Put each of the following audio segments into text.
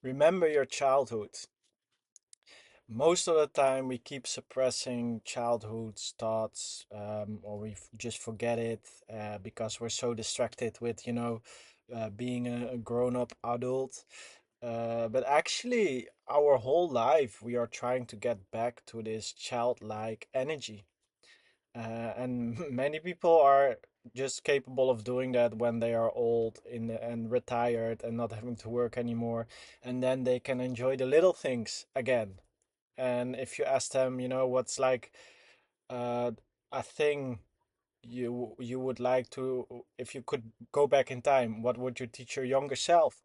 Remember your childhood. Most of the time, we keep suppressing childhood thoughts, or just forget it because we're so distracted with, being a grown-up adult. But actually, our whole life, we are trying to get back to this childlike energy. And many people are just capable of doing that when they are old and retired and not having to work anymore. And then they can enjoy the little things again. And if you ask them, what's like uh, a thing you would like to, if you could go back in time, what would you teach your younger self?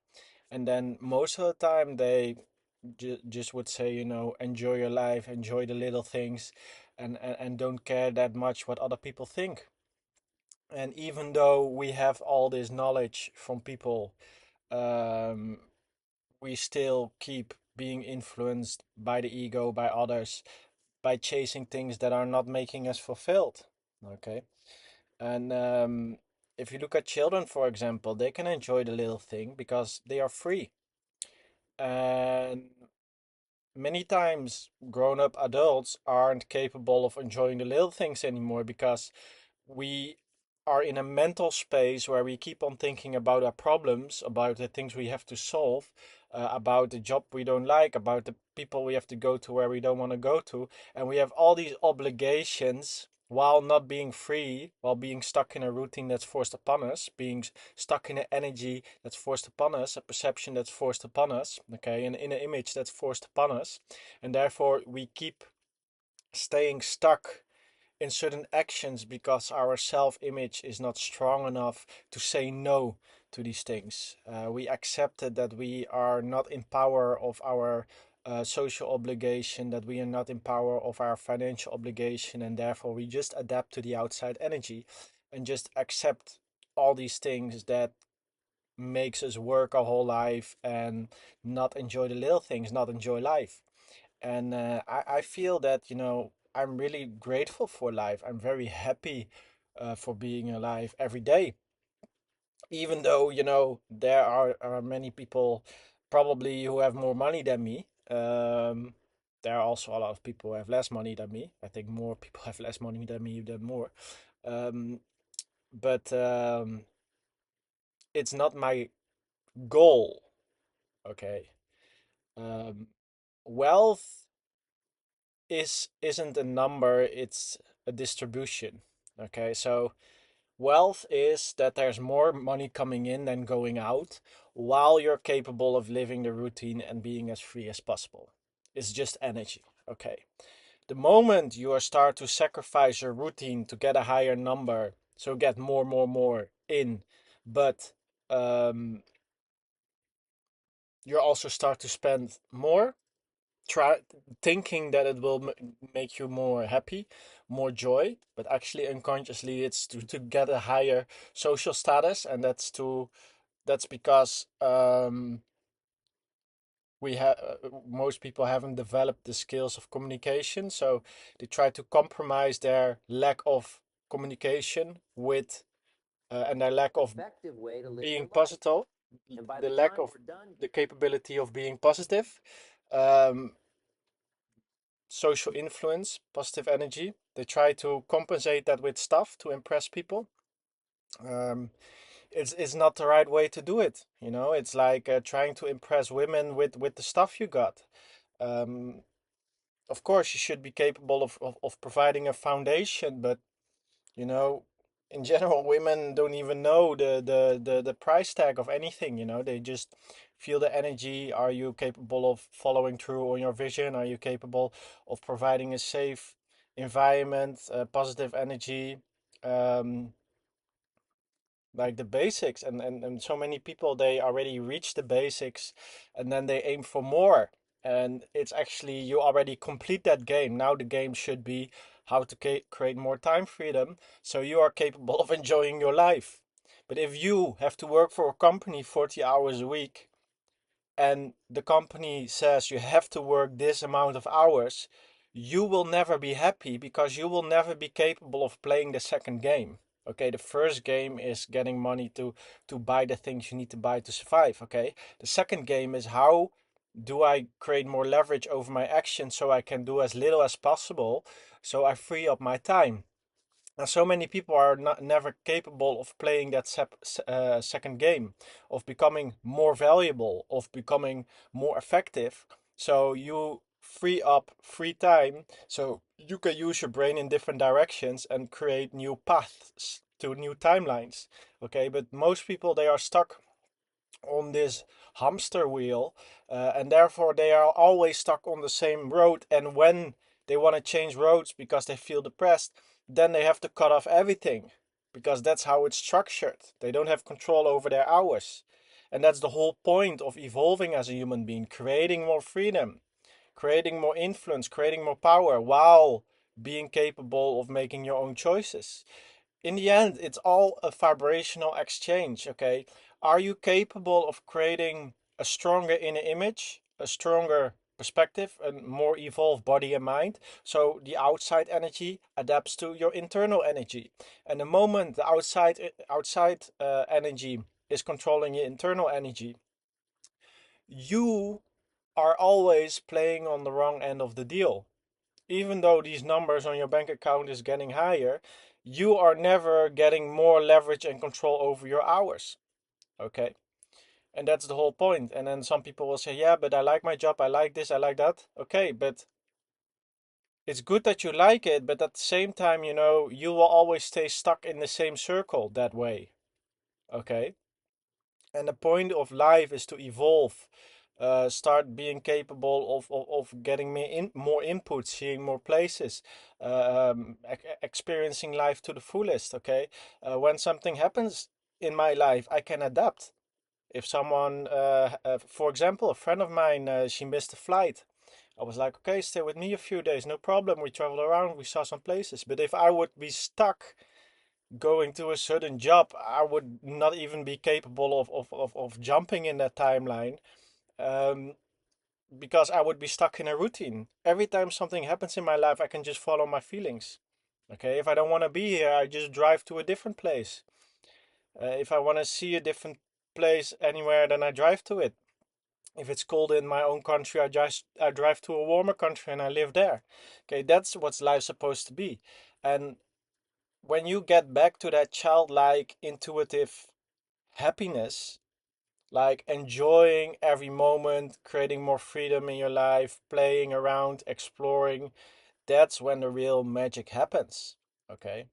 And then most of the time they just would say, enjoy your life, enjoy the little things, and don't care that much what other people think. And even though we have all this knowledge from people, um, we still keep being influenced by the ego, by others, by chasing things that are not making us fulfilled. Okay. And if you look at children, for example, they can enjoy the little thing because they are free. And many times grown up adults aren't capable of enjoying the little things anymore because we are in a mental space where we keep on thinking about our problems, about the things we have to solve, about the job we don't like, about the people we have to go to where we don't want to go to. And we have all these obligations while not being free, while being stuck in a routine that's forced upon us, being stuck in an energy that's forced upon us, a perception that's forced upon us, okay, an inner image that's forced upon us. And therefore, we keep staying stuck in certain actions because our self image is not strong enough to say no to these things. We accepted that we are not in power of our social obligation, that we are not in power of our financial obligation, and therefore we just adapt to the outside energy and just accept all these things that makes us work our whole life and not enjoy the little things, not enjoy life. And I feel that, I'm really grateful for life. I'm very happy for being alive every day. Even though, there are many people probably who have more money than me. There are also a lot of people who have less money than me. I think more people have less money than me than more. Um, but it's not my goal, okay? Um, Wealth isn't a number, it's a distribution. Okay, so wealth is that there's more money coming in than going out while you're capable of living the routine and being as free as possible. It's just energy. Okay. The moment you start to sacrifice your routine to get a higher number, so get more in, but um, you also start to spend more, try thinking that it will make you more happy, more joy, but actually unconsciously it's to get a higher social status, and that's because we have most people haven't developed the skills of communication, so they try to compromise their lack of communication with and their lack of being positive, the lack of the capability of being positive. um, Social influence, positive energy. They try to compensate that with stuff to impress people. Um, it's not the right way to do it. It's like trying to impress women with the stuff you got. Um, of course, you should be capable of providing a foundation, but you know, in general, women don't even know the price tag of anything. They just feel the energy. Are you capable of following through on your vision? Are you capable of providing a safe environment, positive energy, um, like the basics? And so many people, they already reach the basics and then they aim for more. And it's actually, you already complete that game. Now the game should be how to create more time freedom so you are capable of enjoying your life. But if you have to work for a company 40 hours a week and the company says you have to work this amount of hours, you will never be happy because you will never be capable of playing the second game. Okay, the first game is getting money to buy the things you need to buy to survive. Okay, the second game is how do I create more leverage over my actions so I can do as little as possible so I free up my time? And so many people are not never capable of playing that second game, of becoming more valuable, of becoming more effective. So you free up free time so you can use your brain in different directions and create new paths to new timelines. Okay, but most people, they are stuck on this hamster wheel, and therefore they are always stuck on the same road. And when they want to change roads because they feel depressed, then they have to cut off everything because that's how it's structured. They don't have control over their hours. And that's the whole point of evolving as a human being, creating more freedom, creating more influence, creating more power while being capable of making your own choices. In the end, it's all a vibrational exchange, okay? Are you capable of creating a stronger inner image, a stronger perspective, a more evolved body and mind? So the outside energy adapts to your internal energy. And the moment the outside energy is controlling your internal energy, you are always playing on the wrong end of the deal. Even though these numbers on your bank account is getting higher, you are never getting more leverage and control over your hours. Okay. And that's the whole point. And then some people will say, yeah, but I like my job. I like this. I like that. Okay. But it's good that you like it. But at the same time, you will always stay stuck in the same circle that way. Okay. And the point of life is to evolve, start being capable of getting more input, seeing more places, experiencing life to the fullest. Okay, when something happens in my life, I can adapt. If someone, for example, a friend of mine, she missed a flight. I was like, okay, stay with me a few days, no problem. We traveled around, we saw some places. But if I would be stuck going to a certain job, I would not even be capable of jumping in that timeline, um, because I would be stuck in a routine. Every time something happens in my life, I can just follow my feelings. Okay, if I don't want to be here, I just drive to a different place. If I want to see a different place anywhere, then I drive to it. If it's cold in my own country, I drive to a warmer country and I live there. Okay, that's what life's supposed to be. And when you get back to that childlike, intuitive happiness, like enjoying every moment, creating more freedom in your life, playing around, exploring, that's when the real magic happens. Okay.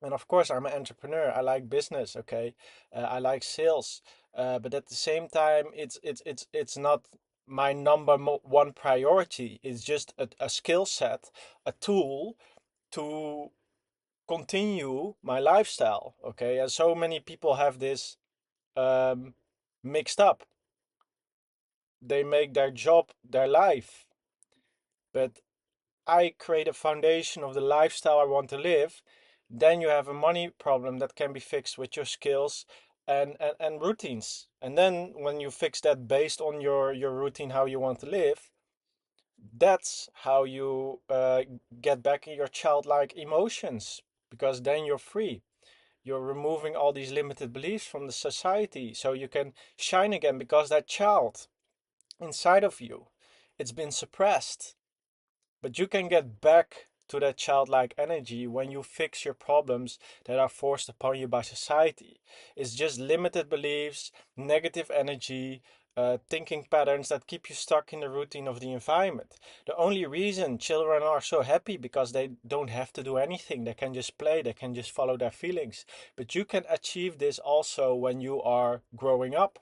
And of course, I'm an entrepreneur. I like business. Okay. I like sales. But at the same time, it's not my number one priority. It's just a skill set, a tool to continue my lifestyle. Okay. And so many people have this um, mixed up. They make their job their life. But I create a foundation of the lifestyle I want to live. Then you have a money problem that can be fixed with your skills and routines. And then when you fix that based on your routine, how you want to live, that's how you get back in your childlike emotions, because then you're free. You're removing all these limited beliefs from the society so you can shine again, because that child inside of you, it's been suppressed. But you can get back to that childlike energy when you fix your problems that are forced upon you by society. It's just limited beliefs, negative energy, thinking patterns that keep you stuck in the routine of the environment. The only reason children are so happy because they don't have to do anything. They can just play, they can just follow their feelings. But you can achieve this also when you are growing up.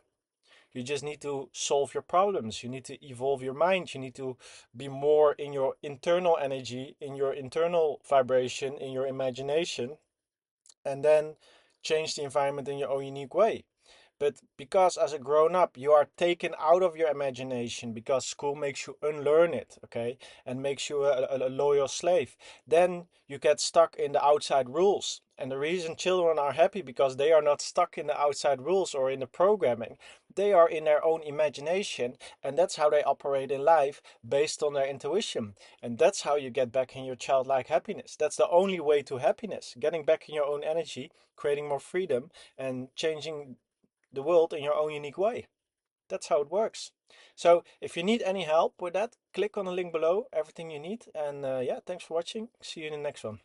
You just need to solve your problems. You need to evolve your mind. You need to be more in your internal energy, in your internal vibration, in your imagination, and then change the environment in your own unique way. But because as a grown up, you are taken out of your imagination because school makes you unlearn it, okay, and makes you a loyal slave, then you get stuck in the outside rules. And the reason children are happy because they are not stuck in the outside rules or in the programming. They are in their own imagination, and that's how they operate in life based on their intuition. And that's how you get back in your childlike happiness. That's the only way to happiness, getting back in your own energy, creating more freedom, and changing the world in your own unique way. That's how it works. So if you need any help with that, click on the link below, everything you need. And yeah, thanks for watching. See you in the next one.